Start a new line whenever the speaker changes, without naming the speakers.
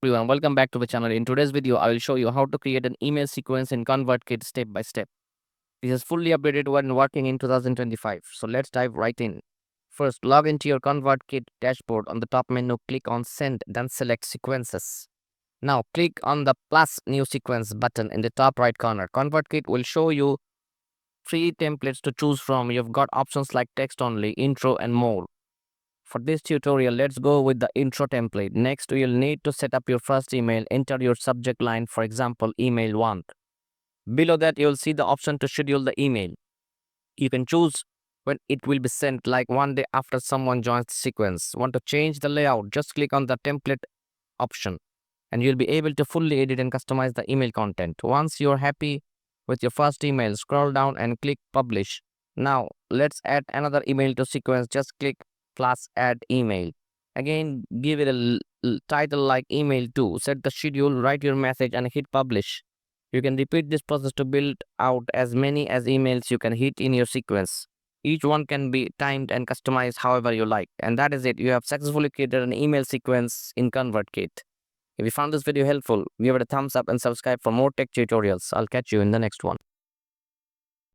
Everyone, welcome back to the channel. In today's video, I will show you how to create an email sequence in ConvertKit step by step. This is fully updated when working in 2025. So let's dive right in. First, log into your ConvertKit dashboard. On the top menu, click on Send, then select Sequences. Now click on the plus new sequence button in the top right corner. ConvertKit will show you three templates to choose from. You've got options like text only, intro, and more. For this tutorial, let's go with the intro template. Next, you'll need to set up your first email. Enter your subject line, for example, email 1. Below that, you'll see the option to schedule the email. You can choose when it will be sent, like one day after someone joins the sequence. Want to change the layout? Just click on the template option and you'll be able to fully edit and customize the email content. Once you're happy with your first email, scroll down and click publish. Now, let's add another email to sequence. Just click plus add email. Again, give it a title like email 2. Set the schedule, write your message and hit publish. You can repeat this process to build out as many as emails you can hit in your sequence. Each one can be timed and customized however you like. And that is it. You have successfully created an email sequence in ConvertKit. If you found this video helpful, give it a thumbs up and subscribe for more tech tutorials. I'll catch you in the next one.